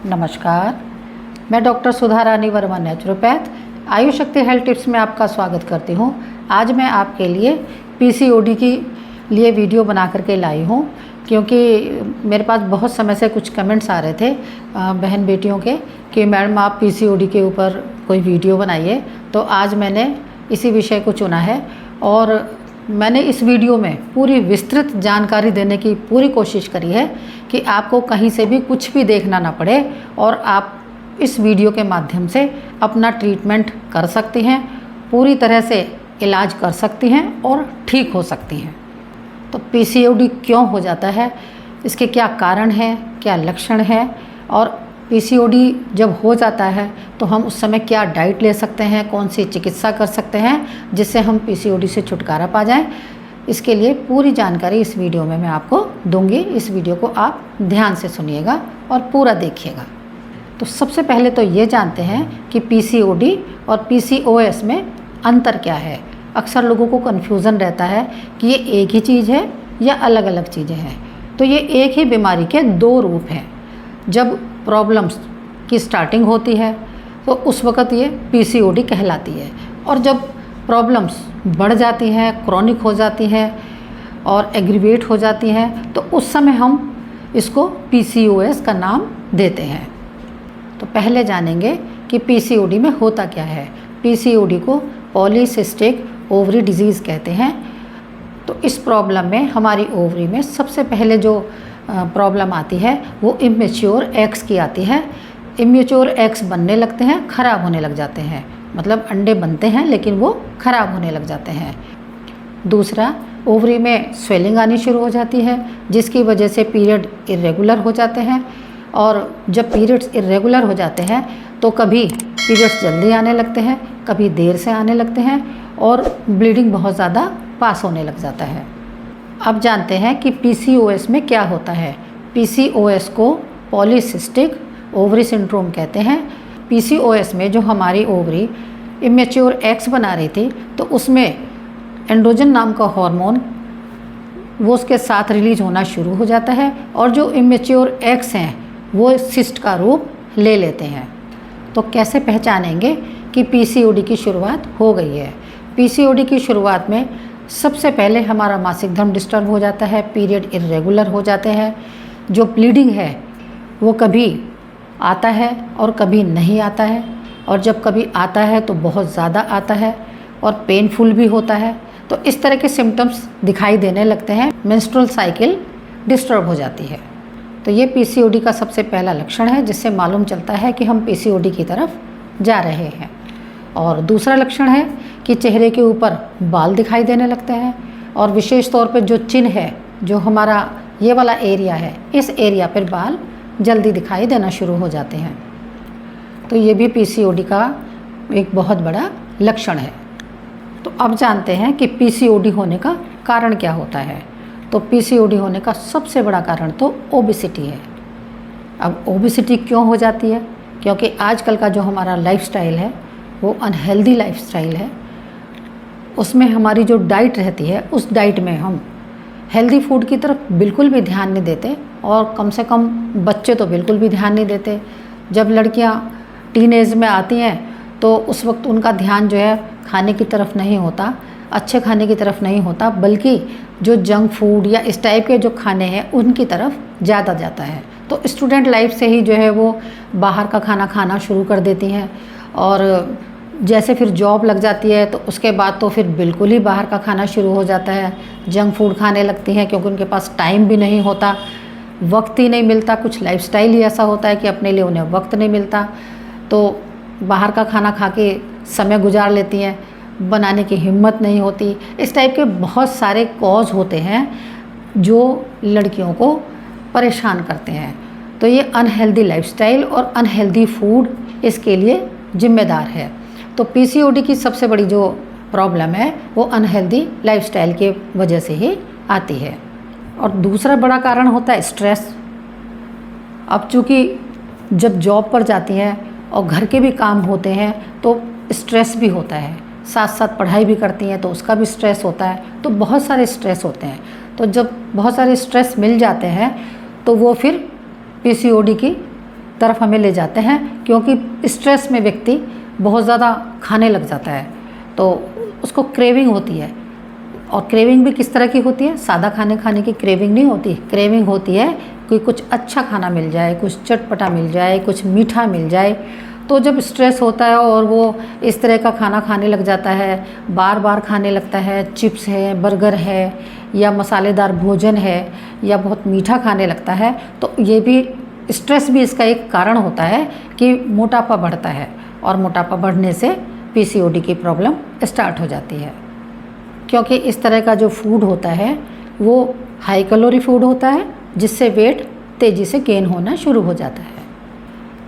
नमस्कार, मैं डॉक्टर सुधा रानी वर्मा नेचुरोपैथ आयु शक्ति हेल्थ टिप्स में आपका स्वागत करती हूँ। आज मैं आपके लिए पीसीओडी की लिए वीडियो बना करके लाई हूँ, क्योंकि मेरे पास बहुत समय से कुछ कमेंट्स आ रहे थे बहन बेटियों के कि मैडम आप पीसीओडी के ऊपर कोई वीडियो बनाइए। तो आज मैंने इसी विषय को चुना है और मैंने इस वीडियो में पूरी विस्तृत जानकारी देने की पूरी कोशिश करी है कि आपको कहीं से भी कुछ भी देखना ना पड़े और आप इस वीडियो के माध्यम से अपना ट्रीटमेंट कर सकती हैं, पूरी तरह से इलाज कर सकती हैं और ठीक हो सकती हैं। तो पीसीओडी क्यों हो जाता है, इसके क्या कारण हैं, क्या लक्षण हैं और पीसीओडी जब हो जाता है तो हम उस समय क्या डाइट ले सकते हैं, कौन सी चिकित्सा कर सकते हैं जिससे हम पीसीओडी से छुटकारा पा जाएं। इसके लिए पूरी जानकारी इस वीडियो में मैं आपको दूंगी। इस वीडियो को आप ध्यान से सुनिएगा और पूरा देखिएगा। तो सबसे पहले तो ये जानते हैं कि पीसीओडी और पीसीओएस में अंतर क्या है। अक्सर लोगों को कन्फ्यूज़न रहता है कि ये एक ही चीज़ है या अलग अलग चीज़ें हैं। तो ये एक ही बीमारी के दो रूप हैं। जब प्रॉब्लम्स की स्टार्टिंग होती है तो उस वक़्त ये पीसीओडी कहलाती है, और जब प्रॉब्लम्स बढ़ जाती हैं, क्रॉनिक हो जाती हैं और एग्रीवेट हो जाती हैं तो उस समय हम इसको पीसीओएस का नाम देते हैं। तो पहले जानेंगे कि पीसीओडी में होता क्या है। पीसीओडी को पॉलीसिस्टिक ओवरी डिजीज़ कहते हैं। तो इस प्रॉब्लम में हमारी ओवरी में सबसे पहले जो प्रॉब्लम आती है वो इमेच्योर एग्स की आती है। इमेच्योर एग्स बनने लगते हैं, ख़राब होने लग जाते हैं, मतलब अंडे बनते हैं लेकिन वो ख़राब होने लग जाते हैं। दूसरा, ओवरी में स्वेलिंग आनी शुरू हो जाती है जिसकी वजह से पीरियड इरेगुलर हो जाते हैं, और जब पीरियड्स इरेगुलर हो जाते हैं तो कभी पीरियड्स जल्दी आने लगते हैं, कभी देर से आने लगते हैं और ब्लीडिंग बहुत ज़्यादा पास होने लग जाता है। अब जानते हैं कि पीसीओएस में क्या होता है। पीसीओएस को पॉलीसिस्टिक ओवरी सिंड्रोम कहते हैं। पीसीओएस में जो हमारी ओवरी इमेच्योर एग्स बना रही थी तो उसमें एंड्रोजन नाम का हार्मोन वो उसके साथ रिलीज होना शुरू हो जाता है, और जो इमेच्योर एग्स हैं वो सिस्ट का रूप ले लेते हैं। तो कैसे पहचानेंगे कि पीसीओडी की शुरुआत हो गई है। पीसीओडी की शुरुआत में सबसे पहले हमारा मासिक धर्म डिस्टर्ब हो जाता है, पीरियड इरेगुलर हो जाते हैं, जो ब्लीडिंग है वो कभी आता है और कभी नहीं आता है, और जब कभी आता है तो बहुत ज़्यादा आता है और पेनफुल भी होता है। तो इस तरह के सिम्टम्स दिखाई देने लगते हैं, मेंस्ट्रुअल साइकिल डिस्टर्ब हो जाती है। तो ये पीसीओडी का सबसे पहला लक्षण है जिससे मालूम चलता है कि हम पीसीओडी की तरफ जा रहे हैं। और दूसरा लक्षण है कि चेहरे के ऊपर बाल दिखाई देने लगते हैं, और विशेष तौर पर जो चिन्ह है, जो हमारा ये वाला एरिया है, इस एरिया पर बाल जल्दी दिखाई देना शुरू हो जाते हैं। तो ये भी पीसीओडी का एक बहुत बड़ा लक्षण है। तो अब जानते हैं कि पीसीओडी होने का कारण क्या होता है। तो पीसीओडी होने का सबसे बड़ा कारण तो ओबेसिटी है। अब ओबेसिटी क्यों हो जाती है? क्योंकि आजकल का जो हमारा लाइफस्टाइल है वो अनहेल्दी लाइफस्टाइल है। उसमें हमारी जो डाइट रहती है उस डाइट में हम हेल्दी फूड की तरफ बिल्कुल भी ध्यान नहीं देते, और कम से कम बच्चे तो बिल्कुल भी ध्यान नहीं देते। जब लड़कियां टीन एज में आती हैं तो उस वक्त उनका ध्यान जो है खाने की तरफ नहीं होता, अच्छे खाने की तरफ नहीं होता, बल्कि जो जंक फूड या इस टाइप के जो खाने हैं उनकी तरफ ज़्यादा जाता है। तो स्टूडेंट लाइफ से ही जो है वो बाहर का खाना खाना शुरू कर देती हैं, और जैसे फिर जॉब लग जाती है तो उसके बाद तो फिर बिल्कुल ही बाहर का खाना शुरू हो जाता है, जंक फूड खाने लगती हैं, क्योंकि उनके पास टाइम भी नहीं होता, वक्त ही नहीं मिलता। कुछ लाइफस्टाइल ही ऐसा होता है कि अपने लिए उन्हें वक्त नहीं मिलता, तो बाहर का खाना खा के समय गुजार लेती हैं, बनाने की हिम्मत नहीं होती। इस टाइप के बहुत सारे कॉज होते हैं जो लड़कियों को परेशान करते हैं। तो ये अनहेल्दी लाइफस्टाइल और अनहेल्दी फूड इसके लिए जिम्मेदार है। तो पीसीओडी की सबसे बड़ी जो प्रॉब्लम है वो अनहेल्दी लाइफस्टाइल के वजह से ही आती है। और दूसरा बड़ा कारण होता है स्ट्रेस। अब चूँकि जब जॉब पर जाती हैं और घर के भी काम होते हैं तो स्ट्रेस भी होता है, साथ साथ पढ़ाई भी करती हैं तो उसका भी स्ट्रेस होता है। तो बहुत सारे स्ट्रेस होते हैं। तो जब बहुत सारे स्ट्रेस मिल जाते हैं तो वो फिर पीसीओडी की तरफ हमें ले जाते हैं, क्योंकि स्ट्रेस में व्यक्ति बहुत ज़्यादा खाने लग जाता है तो उसको क्रेविंग होती है। और क्रेविंग भी किस तरह की होती है? सादा खाने की क्रेविंग नहीं होती। क्रेविंग होती है कि कुछ अच्छा खाना मिल जाए, कुछ चटपटा मिल जाए, कुछ मीठा मिल जाए। तो जब स्ट्रेस होता है और वो इस तरह का खाना खाने लग जाता है, बार बार खाने लगता है, चिप्स है, बर्गर है या मसालेदार भोजन है या बहुत मीठा खाने लगता है, तो ये भी स्ट्रेस भी इसका एक कारण होता है कि मोटापा बढ़ता है। और मोटापा बढ़ने से पीसीओडी की प्रॉब्लम स्टार्ट हो जाती है, क्योंकि इस तरह का जो फूड होता है वो हाई कैलोरी फूड होता है, जिससे वेट तेज़ी से गेन होना शुरू हो जाता है।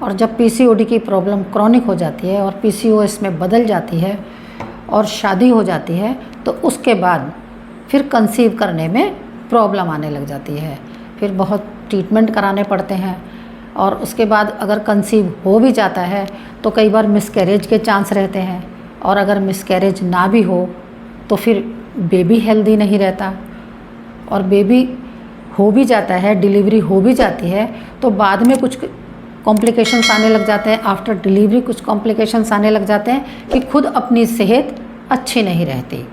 और जब पीसीओडी की प्रॉब्लम क्रॉनिक हो जाती है और पीसीओएस में बदल जाती है और शादी हो जाती है, तो उसके बाद फिर कंसीव करने में प्रॉब्लम आने लग जाती है। फिर बहुत ट्रीटमेंट कराने पड़ते हैं और उसके बाद अगर कंसीव हो भी जाता है तो कई बार मिसकैरेज के चांस रहते हैं। और अगर मिसकैरेज ना भी हो तो फिर बेबी हेल्दी नहीं रहता, और बेबी हो भी जाता है, डिलीवरी हो भी जाती है, तो बाद में कुछ कॉम्प्लिकेशंस आने लग जाते हैं। आफ्टर डिलीवरी कुछ कॉम्प्लिकेशंस आने लग जाते हैं कि खुद अपनी सेहत अच्छी नहीं रहती।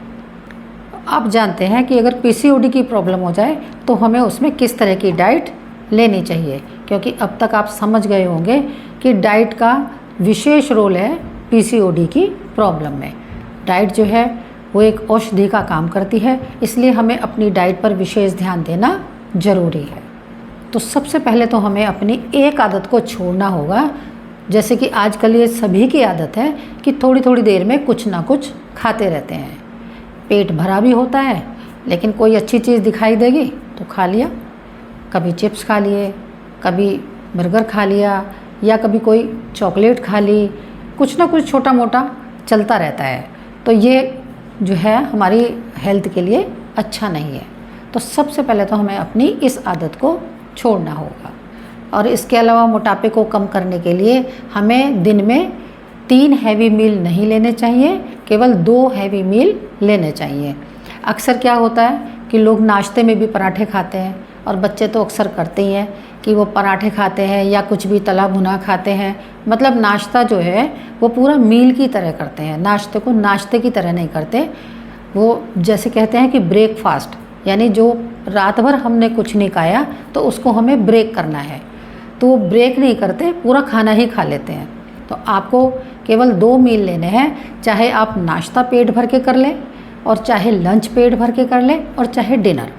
आप जानते हैं कि अगर पीसीओडी की प्रॉब्लम हो जाए तो हमें उसमें किस तरह की डाइट लेनी चाहिए, क्योंकि अब तक आप समझ गए होंगे कि डाइट का विशेष रोल है पीसीओडी की प्रॉब्लम में। डाइट जो है वो एक औषधि का काम करती है, इसलिए हमें अपनी डाइट पर विशेष ध्यान देना ज़रूरी है। तो सबसे पहले तो हमें अपनी एक आदत को छोड़ना होगा, जैसे कि आजकल ये सभी की आदत है कि थोड़ी थोड़ी देर में कुछ ना कुछ खाते रहते हैं। पेट भरा भी होता है, लेकिन कोई अच्छी चीज़ दिखाई देगी तो खा लिया। कभी चिप्स खा लिए, कभी बर्गर खा लिया, या कभी कोई चॉकलेट खा ली, कुछ ना कुछ छोटा मोटा चलता रहता है। तो ये जो है हमारी हेल्थ के लिए अच्छा नहीं है। तो सबसे पहले तो हमें अपनी इस आदत को छोड़ना होगा। और इसके अलावा मोटापे को कम करने के लिए हमें दिन में 3 हैवी मील नहीं लेने चाहिए, केवल 2 हैवी मील लेने चाहिए। अक्सर क्या होता है कि लोग नाश्ते में भी पराठे खाते हैं, और बच्चे तो अक्सर करते ही हैं कि वो पराठे खाते हैं या कुछ भी तला भुना खाते हैं। मतलब नाश्ता जो है वो पूरा मील की तरह करते हैं, नाश्ते को नाश्ते की तरह नहीं करते। वो जैसे कहते हैं कि ब्रेकफास्ट, यानी जो रात भर हमने कुछ नहीं खाया तो उसको हमें ब्रेक करना है, तो वो ब्रेक नहीं करते, पूरा खाना ही खा लेते हैं। तो आपको केवल 2 मील लेने हैं, चाहे आप नाश्ता पेट भर के कर लें और चाहे लंच पेट भर के कर लें और चाहे डिनर,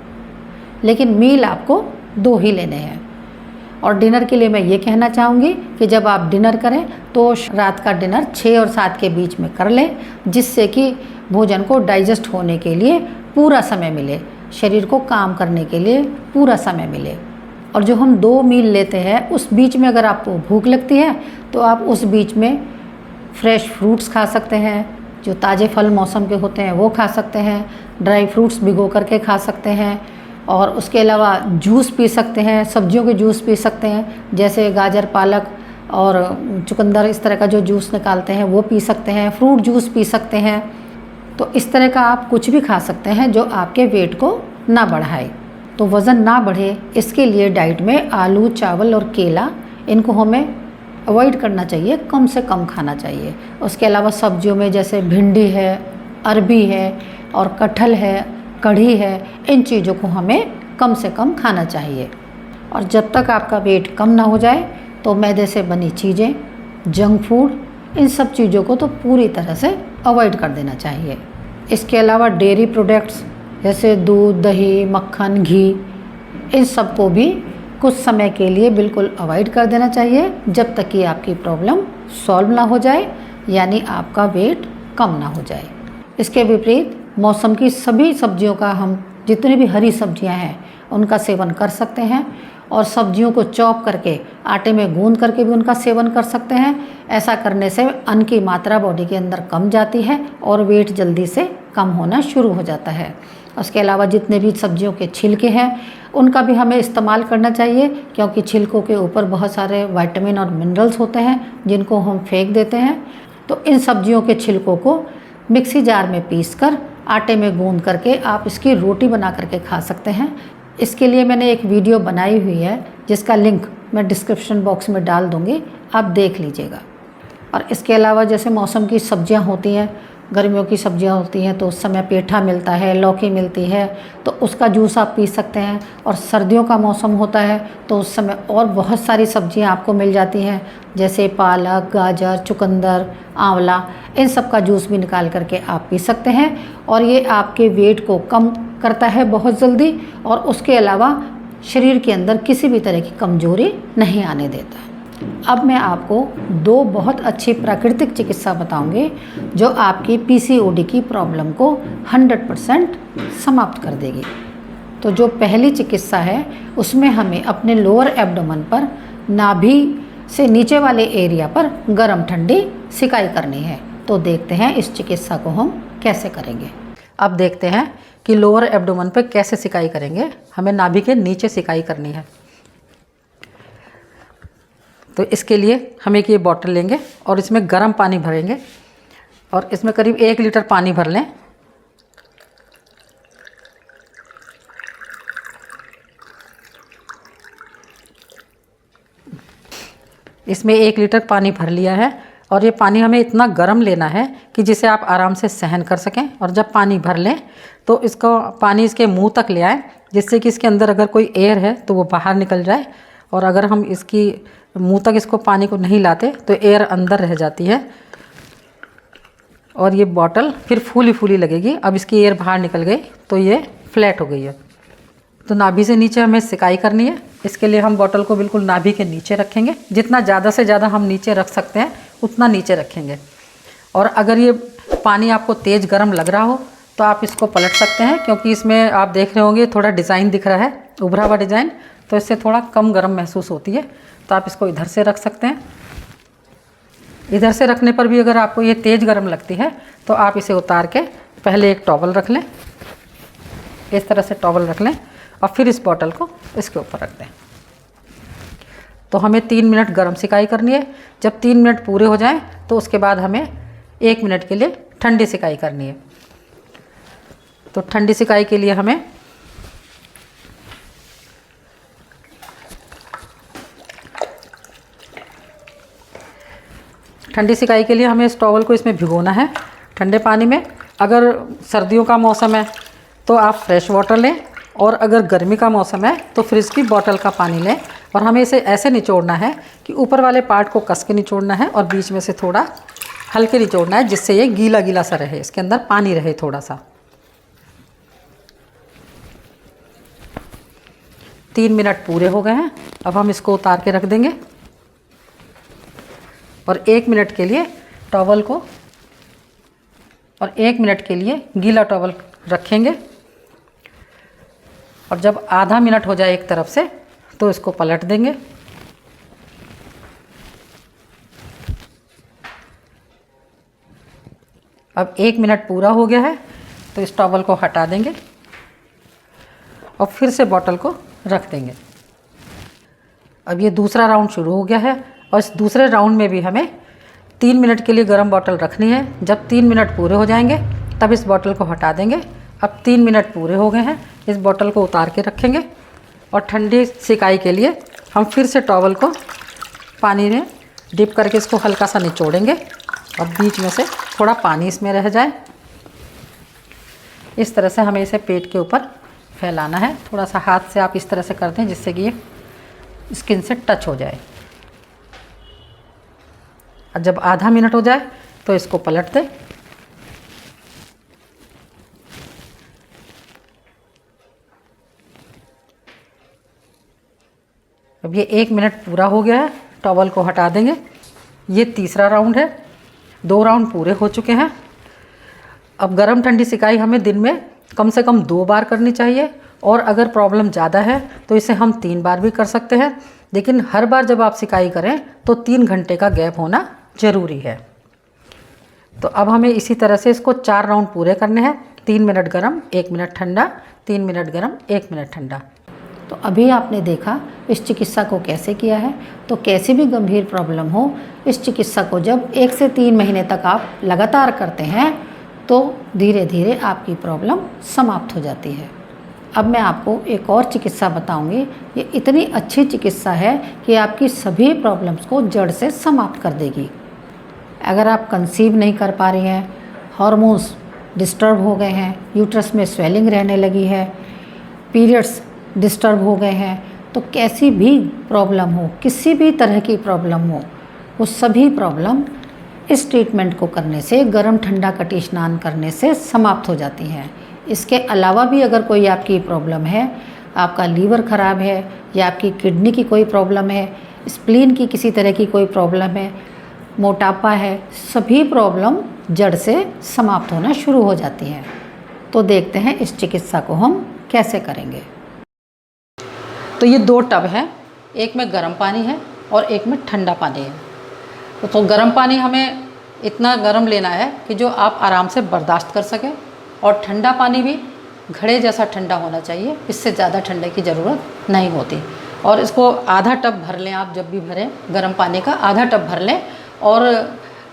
लेकिन मील आपको 2 ही लेने हैं। और डिनर के लिए मैं ये कहना चाहूँगी कि जब आप डिनर करें तो रात का डिनर 6 और 7 के बीच में कर लें, जिससे कि भोजन को डाइजेस्ट होने के लिए पूरा समय मिले, शरीर को काम करने के लिए पूरा समय मिले। और जो हम 2 मील लेते हैं उस बीच में अगर आपको भूख लगती है तो आप उस बीच में फ्रेश फ्रूट्स खा सकते हैं, जो ताज़े फल मौसम के होते हैं वो खा सकते हैं, ड्राई फ्रूट्स भिगो करके खा सकते हैं, और उसके अलावा जूस पी सकते हैं, सब्जियों के जूस पी सकते हैं, जैसे गाजर, पालक और चुकंदर, इस तरह का जो जूस निकालते हैं वो पी सकते हैं, फ्रूट जूस पी सकते हैं। तो इस तरह का आप कुछ भी खा सकते हैं जो आपके वेट को ना बढ़ाए। तो वज़न ना बढ़े इसके लिए डाइट में आलू, चावल और केला, इनको हमें अवॉइड करना चाहिए, कम से कम खाना चाहिए। उसके अलावा सब्जियों में जैसे भिंडी है, अरबी है और कटहल है, कढ़ी है, इन चीज़ों को हमें कम से कम खाना चाहिए। और जब तक आपका वेट कम ना हो जाए तो मैदे से बनी चीज़ें, जंक फूड, इन सब चीज़ों को तो पूरी तरह से अवॉइड कर देना चाहिए। इसके अलावा डेयरी प्रोडक्ट्स जैसे दूध, दही, मक्खन, घी, इन सब को भी कुछ समय के लिए बिल्कुल अवॉइड कर देना चाहिए, जब तक कि आपकी प्रॉब्लम सॉल्व ना हो जाए, यानी आपका वेट कम ना हो जाए। इसके विपरीत मौसम की सभी सब्जियों का, हम जितनी भी हरी सब्जियां हैं उनका सेवन कर सकते हैं, और सब्जियों को चॉप करके आटे में गूंद करके भी उनका सेवन कर सकते हैं। ऐसा करने से अन्न की मात्रा बॉडी के अंदर कम जाती है और वेट जल्दी से कम होना शुरू हो जाता है। उसके अलावा जितने भी सब्जियों के छिलके हैं उनका भी हमें इस्तेमाल करना चाहिए, क्योंकि छिलकों के ऊपर बहुत सारे विटामिन और मिनरल्स होते हैं जिनको हम फेंक देते हैं। तो इन सब्जियों के छिलकों को मिक्सी जार में पीसकर आटे में गूंद करके आप इसकी रोटी बना करके खा सकते हैं। इसके लिए मैंने एक वीडियो बनाई हुई है जिसका लिंक मैं डिस्क्रिप्शन बॉक्स में डाल दूँगी, आप देख लीजिएगा। और इसके अलावा जैसे मौसम की सब्जियां होती हैं, गर्मियों की सब्जियां होती हैं तो उस समय पेठा मिलता है, लौकी मिलती है, तो उसका जूस आप पी सकते हैं। और सर्दियों का मौसम होता है तो उस समय और बहुत सारी सब्जियां आपको मिल जाती हैं, जैसे पालक, गाजर, चुकंदर, आंवला, इन सब का जूस भी निकाल करके आप पी सकते हैं। और ये आपके वेट को कम करता है बहुत जल्दी, और उसके अलावा शरीर के अंदर किसी भी तरह की कमजोरी नहीं आने देता। अब मैं आपको 2 बहुत अच्छी प्राकृतिक चिकित्सा बताऊंगी जो आपकी पीसीओडी की प्रॉब्लम को 100% समाप्त कर देगी। तो जो पहली चिकित्सा है उसमें हमें अपने लोअर एब्डोमेन पर, नाभि से नीचे वाले एरिया पर गर्म ठंडी सिकाई करनी है। तो देखते हैं इस चिकित्सा को हम कैसे करेंगे। अब देखते हैं कि लोअर एब्डोमेन पर कैसे सिकाई करेंगे। हमें नाभि के नीचे सिकाई करनी है। तो इसके लिए हम एक ये बॉटल लेंगे और इसमें गर्म पानी भरेंगे और इसमें करीब 1 लीटर पानी भर लें। इसमें 1 लीटर पानी भर लिया है और ये पानी हमें इतना गर्म लेना है कि जिसे आप आराम से सहन कर सकें। और जब पानी भर लें तो इसको पानी इसके मुंह तक ले आए, जिससे कि इसके अंदर अगर कोई एयर है तो वो बाहर निकल जाए। और अगर हम इसकी मुंह तक इसको पानी को नहीं लाते तो एयर अंदर रह जाती है और ये बॉटल फिर फूली फूली लगेगी। अब इसकी एयर बाहर निकल गई तो ये फ्लैट हो गई है। तो नाभि से नीचे हमें सिकाई करनी है। इसके लिए हम बॉटल को बिल्कुल नाभि के नीचे रखेंगे। जितना ज़्यादा से ज़्यादा हम नीचे रख सकते हैं उतना नीचे रखेंगे। और अगर ये पानी आपको तेज़ गर्म लग रहा हो तो आप इसको पलट सकते हैं, क्योंकि इसमें आप देख रहे होंगे थोड़ा डिज़ाइन दिख रहा है, उभरा हुआ डिज़ाइन, तो इससे थोड़ा कम गर्म महसूस होती है। तो आप इसको इधर से रख सकते हैं। इधर से रखने पर भी अगर आपको ये तेज़ गर्म लगती है तो आप इसे उतार के पहले एक टॉवल रख लें, इस तरह से टॉवल रख लें और फिर इस बॉटल को इसके ऊपर रख दें। तो हमें 3 मिनट गर्म सिकाई करनी है। जब 3 मिनट पूरे हो जाएं तो उसके बाद हमें 1 मिनट के लिए ठंडी सिकाई करनी है। तो ठंडी सिकाई के लिए हमें इस टॉवल को इसमें भिगोना है ठंडे पानी में। अगर सर्दियों का मौसम है तो आप फ्रेश वाटर लें, और अगर गर्मी का मौसम है तो फ्रिज की बॉटल का पानी लें। और हमें इसे ऐसे निचोड़ना है कि ऊपर वाले पार्ट को कस के निचोड़ना है और बीच में से थोड़ा हल्के निचोड़ना है, जिससे ये गीला गीला सा रहे, इसके अंदर पानी रहे थोड़ा सा। 3 मिनट पूरे हो गए हैं। अब हम इसको उतार के रख देंगे और 1 मिनट के लिए टॉवल को, और 1 मिनट के लिए गीला टॉवल रखेंगे। और जब आधा मिनट हो जाए एक तरफ से तो इसको पलट देंगे। अब 1 मिनट पूरा हो गया है तो इस टॉवल को हटा देंगे और फिर से बॉटल को रख देंगे। अब ये दूसरा राउंड शुरू हो गया है और इस दूसरे राउंड में भी हमें 3 मिनट के लिए गर्म बॉटल रखनी है। जब 3 मिनट पूरे हो जाएंगे तब इस बॉटल को हटा देंगे। अब 3 मिनट पूरे हो गए हैं, इस बॉटल को उतार के रखेंगे और ठंडी सिकाई के लिए हम फिर से टॉवल को पानी में डिप करके इसको हल्का सा निचोड़ेंगे और बीच में से थोड़ा पानी इसमें रह जाए। इस तरह से हमें इसे पेट के ऊपर फैलाना है। थोड़ा सा हाथ से आप इस तरह से कर दें जिससे कि ये स्किन से टच हो जाए। और जब आधा मिनट हो जाए तो इसको पलट दें। अब ये 1 मिनट पूरा हो गया है, टॉवल को हटा देंगे। ये तीसरा राउंड है, 2 राउंड पूरे हो चुके हैं। अब गर्म ठंडी सिकाई हमें दिन में कम से कम 2 बार करनी चाहिए, और अगर प्रॉब्लम ज़्यादा है तो इसे हम 3 बार भी कर सकते हैं। लेकिन हर बार जब आप सिकाई करें तो 3 घंटे का गैप होना ज़रूरी है। तो अब हमें इसी तरह से इसको 4 राउंड पूरे करने हैं। 3 मिनट गर्म, 1 मिनट ठंडा, 3 मिनट गर्म, 1 मिनट ठंडा। तो अभी आपने देखा इस चिकित्सा को कैसे किया है। तो कैसी भी गंभीर प्रॉब्लम हो, इस चिकित्सा को जब 1 से 3 महीने तक आप लगातार करते हैं तो धीरे धीरे आपकी प्रॉब्लम समाप्त हो जाती है। अब मैं आपको एक और चिकित्सा बताऊंगी। ये इतनी अच्छी चिकित्सा है कि आपकी सभी प्रॉब्लम्स को जड़ से समाप्त कर देगी। अगर आप कंसीव नहीं कर पा रही हैं, हार्मोन्स डिस्टर्ब हो गए हैं, यूट्रस में स्वेलिंग रहने लगी है, पीरियड्स डिस्टर्ब हो गए हैं, तो कैसी भी प्रॉब्लम हो, किसी भी तरह की प्रॉब्लम हो, वो सभी प्रॉब्लम इस ट्रीटमेंट को करने से, गर्म ठंडा कटी स्नान करने से समाप्त हो जाती हैं। इसके अलावा भी अगर कोई आपकी प्रॉब्लम है, आपका लीवर ख़राब है या आपकी किडनी की कोई प्रॉब्लम है, स्प्लीन की किसी तरह की कोई प्रॉब्लम है, मोटापा है, सभी प्रॉब्लम जड़ से समाप्त होना शुरू हो जाती हैं। तो देखते हैं इस चिकित्सा को हम कैसे करेंगे। तो ये 2 टब हैं, एक में गर्म पानी है और एक में ठंडा पानी है। तो गर्म पानी हमें इतना गर्म लेना है कि जो आप आराम से बर्दाश्त कर सकें, और ठंडा पानी भी घड़े जैसा ठंडा होना चाहिए, इससे ज़्यादा ठंडे की ज़रूरत नहीं होती। और इसको आधा टब भर लें, आप जब भी भरें गर्म पानी का आधा टब भर लें, और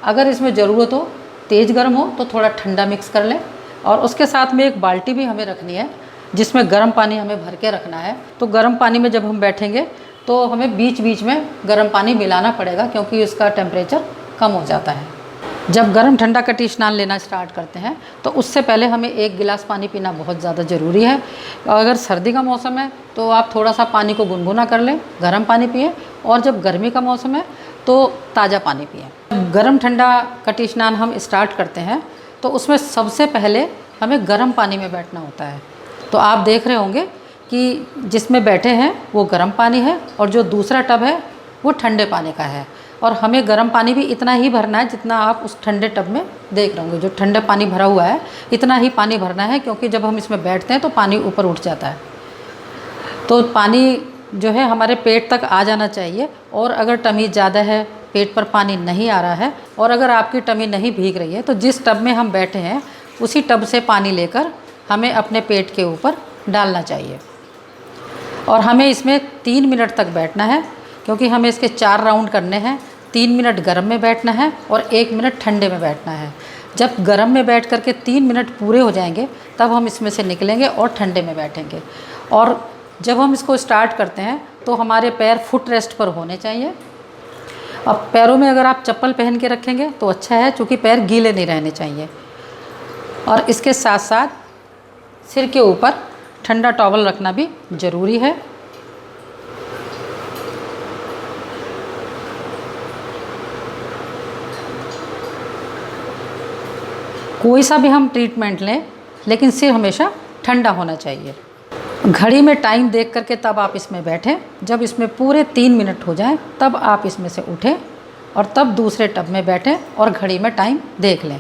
अगर इसमें ज़रूरत हो, तेज़ गर्म हो तो थोड़ा ठंडा मिक्स कर लें। और उसके साथ में एक बाल्टी भी हमें रखनी है जिसमें गर्म पानी हमें भर के रखना है। तो गर्म पानी में जब हम बैठेंगे तो हमें बीच बीच में गर्म पानी मिलाना पड़ेगा, क्योंकि इसका टेम्परेचर कम हो जाता है। जब गर्म ठंडा कटी स्नान लेना स्टार्ट करते हैं तो उससे पहले हमें 1 गिलास पानी पीना बहुत ज़्यादा ज़रूरी है। अगर सर्दी का मौसम है तो आप थोड़ा सा पानी को गुनगुना कर लें, गर्म पानी पिएं, और जब गर्मी का मौसम है तो ताज़ा पानी पिएं। गर्म ठंडा कटी स्नान हम स्टार्ट करते हैं तो उसमें सबसे पहले हमें गर्म पानी में बैठना होता है। तो आप देख रहे होंगे कि जिसमें बैठे हैं वो गर्म पानी है, और जो दूसरा टब है वो ठंडे पानी का है। और हमें गर्म पानी भी इतना ही भरना है जितना आप उस ठंडे टब में देख रहे होंगे। जो ठंडे पानी भरा हुआ है इतना ही पानी भरना है, क्योंकि जब हम इसमें बैठते हैं तो पानी ऊपर उठ जाता है। तो पानी जो है हमारे पेट तक आ जाना चाहिए। और अगर टमी ज़्यादा है, पेट पर पानी नहीं आ रहा है, और अगर आपकी टमी नहीं भीग रही है, तो जिस टब में हम बैठे हैं उसी टब से पानी लेकर हमें अपने पेट के ऊपर डालना चाहिए। और हमें इसमें 3 मिनट तक बैठना है, क्योंकि हमें इसके 4 राउंड करने हैं। 3 मिनट गर्म में बैठना है और 1 मिनट ठंडे में बैठना है। जब गर्म में बैठ करके 3 मिनट पूरे हो जाएंगे तब हम इसमें से निकलेंगे और ठंडे में बैठेंगे। और जब हम इसको स्टार्ट करते हैं तो हमारे पैर फुट रेस्ट पर होने चाहिए। अब पैरों में अगर आप चप्पल पहन के रखेंगे तो अच्छा है, क्योंकि पैर गीले नहीं रहने चाहिए। और इसके साथ साथ सिर के ऊपर ठंडा टॉवल रखना भी ज़रूरी है। कोई सा भी हम ट्रीटमेंट लें, लेकिन सिर हमेशा ठंडा होना चाहिए। घड़ी में टाइम देख करके तब आप इसमें बैठें। जब इसमें पूरे 3 मिनट हो जाएं तब आप इसमें से उठें और तब दूसरे टब में बैठें और घड़ी में टाइम देख लें।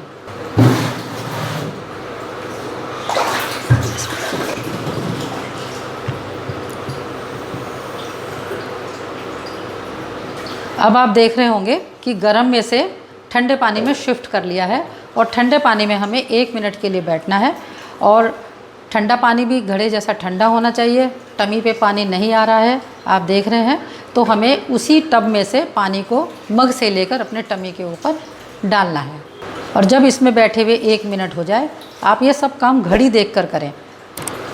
अब आप देख रहे होंगे कि गर्म में से ठंडे पानी में शिफ्ट कर लिया है, और ठंडे पानी में हमें 1 मिनट के लिए बैठना है। और ठंडा पानी भी घड़े जैसा ठंडा होना चाहिए। टमी पे पानी नहीं आ रहा है, आप देख रहे हैं, तो हमें उसी टब में से पानी को मग से लेकर अपने टमी के ऊपर डालना है। और जब इसमें बैठे हुए 1 मिनट हो जाए, आप ये सब काम घड़ी देख कर करें।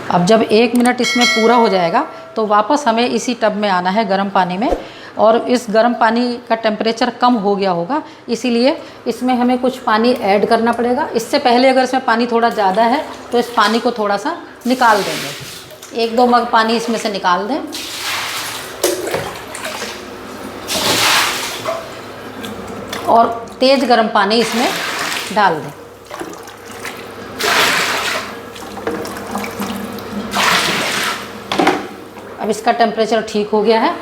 अब जब 1 मिनट इसमें पूरा हो जाएगा तो वापस हमें इसी टब में आना है गर्म पानी में। और इस गर्म पानी का टेम्परेचर कम हो गया होगा, इसीलिए इसमें हमें कुछ पानी ऐड करना पड़ेगा। इससे पहले अगर इसमें पानी थोड़ा ज़्यादा है तो इस पानी को थोड़ा सा निकाल देंगे। 1-2 मग पानी इसमें से निकाल दें। और तेज़ गर्म पानी इसमें डाल दें। अब इसका टेम्परेचर ठीक हो गया है।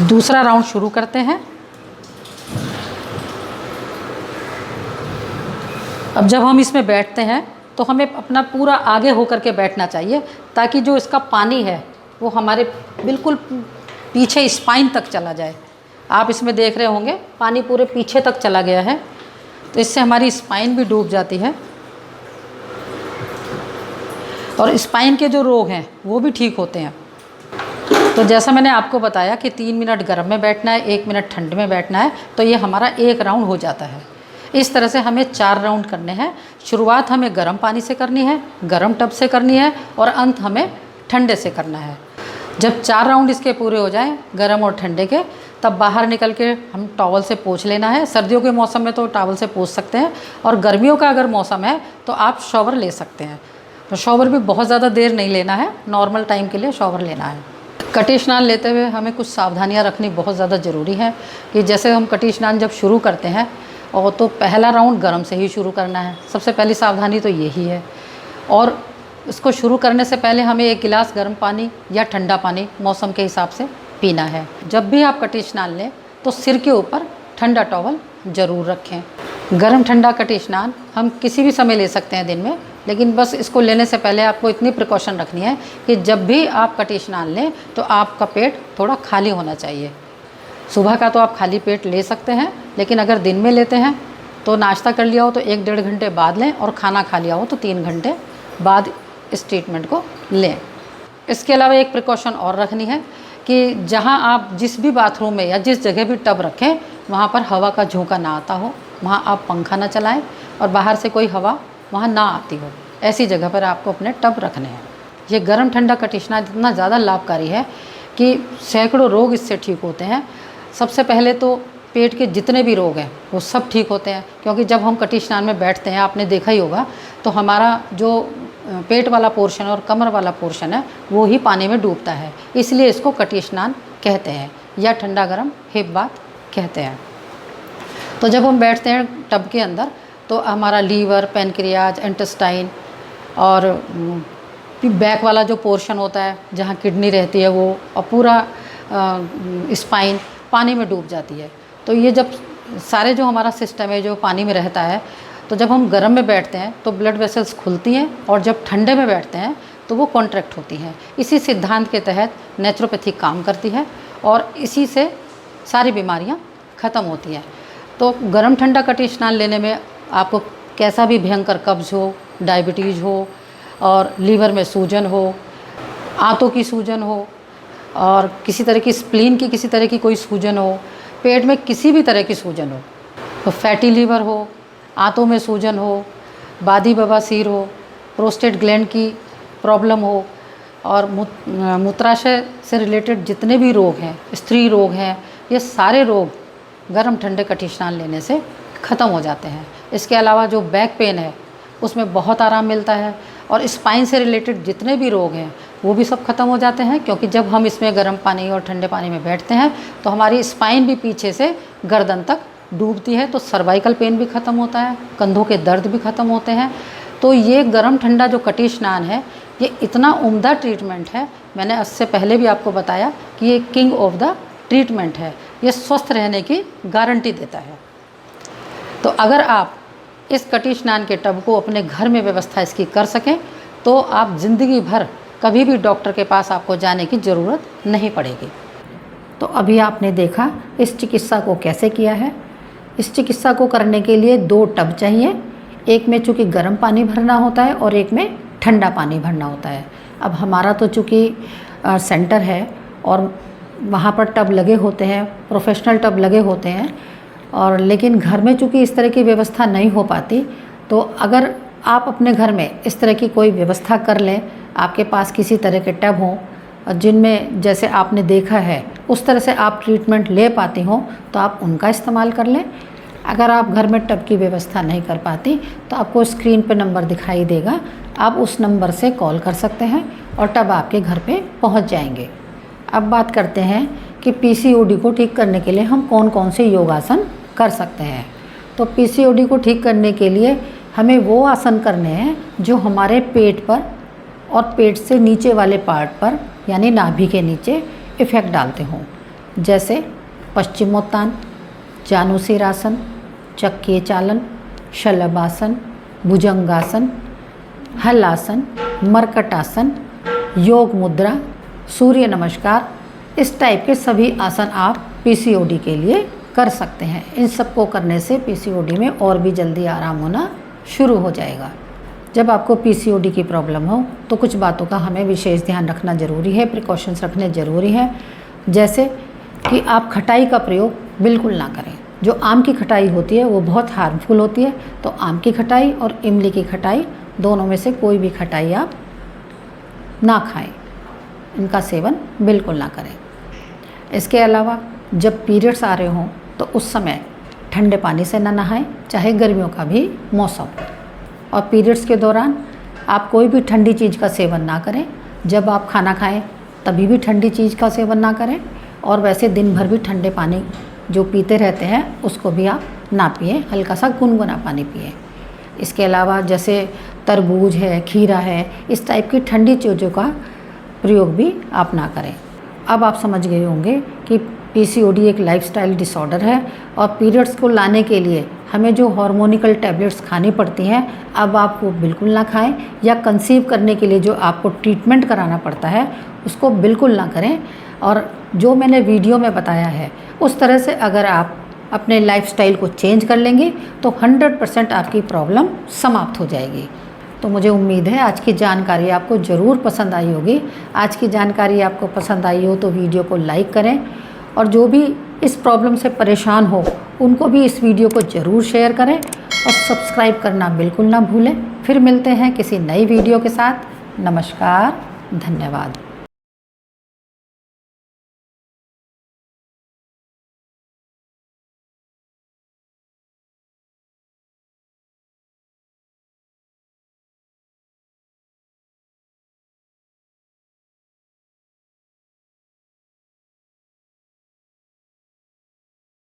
दूसरा राउंड शुरू करते हैं। अब जब हम इसमें बैठते हैं तो हमें अपना पूरा आगे होकर के बैठना चाहिए, ताकि जो इसका पानी है वो हमारे बिल्कुल पीछे स्पाइन तक चला जाए। आप इसमें देख रहे होंगे पानी पूरे पीछे तक चला गया है, तो इससे हमारी स्पाइन भी डूब जाती है और स्पाइन के जो रोग हैं वो भी ठीक होते हैं। तो जैसा मैंने आपको बताया कि 3 मिनट गर्म में बैठना है, 1 मिनट ठंड में बैठना है, तो ये हमारा 1 राउंड हो जाता है। इस तरह से हमें 4 राउंड करने हैं। शुरुआत हमें गर्म पानी से करनी है, गर्म टब से करनी है और अंत हमें ठंडे से करना है। जब 4 राउंड इसके पूरे हो जाएं, गर्म और ठंडे के, तब बाहर निकल के हम टॉवल से पोंछ लेना है। सर्दियों के मौसम में तो टॉवल से पोंछ सकते हैं, और गर्मियों का अगर मौसम है तो आप शॉवर ले सकते हैं। तो शॉवर भी बहुत ज़्यादा देर नहीं लेना है, नॉर्मल टाइम के लिए शॉवर लेना है। कटी स्नान लेते हुए हमें कुछ सावधानियाँ रखनी बहुत ज़्यादा ज़रूरी है कि जैसे हम कटी स्नान जब शुरू करते हैं और तो पहला राउंड गर्म से ही शुरू करना है। सबसे पहली सावधानी तो यही है। और इसको शुरू करने से पहले हमें 1 गिलास गर्म पानी या ठंडा पानी मौसम के हिसाब से पीना है। जब भी आप कटी स्नान लें तो सिर के ऊपर ठंडा टॉवल ज़रूर रखें। गर्म ठंडा कटी स्नान हम किसी भी समय ले सकते हैं दिन में, लेकिन बस इसको लेने से पहले आपको इतनी प्रिकॉशन रखनी है कि जब भी आप कटी स्नान लें तो आपका पेट थोड़ा खाली होना चाहिए। सुबह का तो आप खाली पेट ले सकते हैं, लेकिन अगर दिन में लेते हैं तो नाश्ता कर लिया हो तो 1-1.5 घंटे बाद लें, और खाना खा लिया हो तो 3 घंटे बाद इस ट्रीटमेंट को लें। इसके अलावा एक प्रिकॉशन और रखनी है कि जहां आप जिस भी बाथरूम में या जिस जगह भी टब रखें वहां पर हवा का झोंका ना आता हो, वहां आप पंखा ना चलाएं और बाहर से कोई हवा वहां ना आती हो। ऐसी जगह पर आपको अपने टब रखने हैं। ये गर्म ठंडा कटी स्नान इतना ज़्यादा लाभकारी है कि सैकड़ों रोग इससे ठीक होते हैं। सबसे पहले तो पेट के जितने भी रोग हैं वो सब ठीक होते हैं, क्योंकि जब हम कटी स्नान में बैठते हैं, आपने देखा ही होगा, तो हमारा जो पेट वाला पोर्शन और कमर वाला पोर्शन है वो ही पानी में डूबता है। इसलिए इसको कटी स्नान कहते हैं या ठंडा गर्म हिप बाथ कहते हैं। तो जब हम बैठते हैं टब के अंदर तो हमारा लीवर, पैनक्रियाज, इंटेस्टाइन और बैक वाला जो पोर्शन होता है जहाँ किडनी रहती है वो, और पूरा स्पाइन पानी में डूब जाती है। तो ये जब सारे जो हमारा सिस्टम है जो पानी में रहता है, तो जब हम गर्म में बैठते हैं तो ब्लड वेसल्स खुलती हैं, और जब ठंडे में बैठते हैं तो वो कॉन्ट्रैक्ट होती हैं। इसी सिद्धांत के तहत नेचुरोपैथी काम करती है और इसी से सारी बीमारियां ख़त्म होती हैं। तो गर्म ठंडा कटी स्नान लेने में आपको कैसा भी भयंकर कब्ज़ हो, डायबिटीज़ हो, और लीवर में सूजन हो, आंतों की सूजन हो, और किसी तरह की स्प्लीन की किसी तरह की कोई सूजन हो, पेट में किसी भी तरह की सूजन हो, तो फैटी लीवर हो, आंतों में सूजन हो, बादी बवासीर हो, प्रोस्टेट ग्लैंड की प्रॉब्लम हो, और मूत्राशय से रिलेटेड जितने भी रोग हैं, स्त्री रोग हैं, ये सारे रोग गर्म ठंडे कटी स्नान लेने से ख़त्म हो जाते हैं। इसके अलावा जो बैक पेन है उसमें बहुत आराम मिलता है, और स्पाइन से रिलेटेड जितने भी रोग हैं वो भी सब ख़त्म हो जाते हैं, क्योंकि जब हम इसमें गर्म पानी और ठंडे पानी में बैठते हैं तो हमारी स्पाइन भी पीछे से गर्दन तक डूबती है, तो सर्वाइकल पेन भी ख़त्म होता है, कंधों के दर्द भी ख़त्म होते हैं। तो ये गर्म ठंडा जो कटी स्नान है ये इतना उम्दा ट्रीटमेंट है। मैंने इससे पहले भी आपको बताया कि ये किंग ऑफ द ट्रीटमेंट है, ये स्वस्थ रहने की गारंटी देता है। तो अगर आप इस कटी स्नान के टब को अपने घर में व्यवस्था इसकी कर सकें तो आप ज़िंदगी भर कभी भी डॉक्टर के पास आपको जाने की ज़रूरत नहीं पड़ेगी। तो अभी आपने देखा इस चिकित्सा को कैसे किया है। इस चिकित्सा को करने के लिए 2 टब चाहिए, एक में चूँकि गर्म पानी भरना होता है और एक में ठंडा पानी भरना होता है। अब हमारा तो चूँकि सेंटर है और वहाँ पर टब लगे होते हैं, प्रोफेशनल टब लगे होते हैं, और लेकिन घर में चूँकि इस तरह की व्यवस्था नहीं हो पाती, तो अगर आप अपने घर में इस तरह की कोई व्यवस्था कर लें, आपके पास किसी तरह के टब हों जिनमें जैसे आपने देखा है उस तरह से आप ट्रीटमेंट ले पाती हों, तो आप उनका इस्तेमाल कर लें। अगर आप घर में टब की व्यवस्था नहीं कर पाती तो आपको स्क्रीन पर नंबर दिखाई देगा, आप उस नंबर से कॉल कर सकते हैं और टब आपके घर पे पहुंच जाएंगे। अब बात करते हैं कि पीसीओडी को ठीक करने के लिए हम कौन कौन से योगासन कर सकते हैं। तो पीसीओडी को ठीक करने के लिए हमें वो आसन करने हैं जो हमारे पेट पर और पेट से नीचे वाले पार्ट पर यानी नाभि के नीचे इफ़ेक्ट डालते हों, जैसे पश्चिमोत्तान, जानुसीरासन, चक्रीय चालन, शलभासन, भुजंगासन, हलासन, मरकटासन, योग मुद्रा, सूर्य नमस्कार, इस टाइप के सभी आसन आप पीसीओडी के लिए कर सकते हैं। इन सबको करने से पीसीओडी में और भी जल्दी आराम होना शुरू हो जाएगा। जब आपको पीसीओडी की प्रॉब्लम हो तो कुछ बातों का हमें विशेष ध्यान रखना ज़रूरी है, प्रिकॉशंस रखने ज़रूरी हैं, जैसे कि आप खटाई का प्रयोग बिल्कुल ना करें। जो आम की खटाई होती है वो बहुत हार्मफुल होती है। तो आम की खटाई और इमली की खटाई दोनों में से कोई भी खटाई आप ना खाएं, इनका सेवन बिल्कुल ना करें। इसके अलावा जब पीरियड्स आ रहे हों तो उस समय ठंडे पानी से ना नहाएं, चाहे गर्मियों का भी मौसम हो। और पीरियड्स के दौरान आप कोई भी ठंडी चीज़ का सेवन ना करें। जब आप खाना खाएं तभी भी ठंडी चीज़ का सेवन ना करें, और वैसे दिन भर भी ठंडे पानी जो पीते रहते हैं उसको भी आप ना पिएं, हल्का सा गुनगुना पानी पिएं। इसके अलावा जैसे तरबूज है, खीरा है, इस टाइप की ठंडी चीज़ों का प्रयोग भी आप ना करें। अब आप समझ गए होंगे कि पीसीओडी एक लाइफस्टाइल डिसऑर्डर है और पीरियड्स को लाने के लिए हमें जो हार्मोनिकल टैबलेट्स खानी पड़ती हैं अब आप वो बिल्कुल ना खाएं, या कंसीव करने के लिए जो आपको ट्रीटमेंट कराना पड़ता है उसको बिल्कुल ना करें। और जो मैंने वीडियो में बताया है उस तरह से अगर आप अपने लाइफस्टाइल को चेंज कर लेंगे तो 100% आपकी प्रॉब्लम समाप्त हो जाएगी। तो मुझे उम्मीद है आज की जानकारी आपको ज़रूर पसंद आई होगी। आज की जानकारी आपको पसंद आई हो तो वीडियो को लाइक करें, और जो भी इस प्रॉब्लम से परेशान हो उनको भी इस वीडियो को ज़रूर शेयर करें, और सब्सक्राइब करना बिल्कुल ना भूलें। फिर मिलते हैं किसी नई वीडियो के साथ। नमस्कार, धन्यवाद।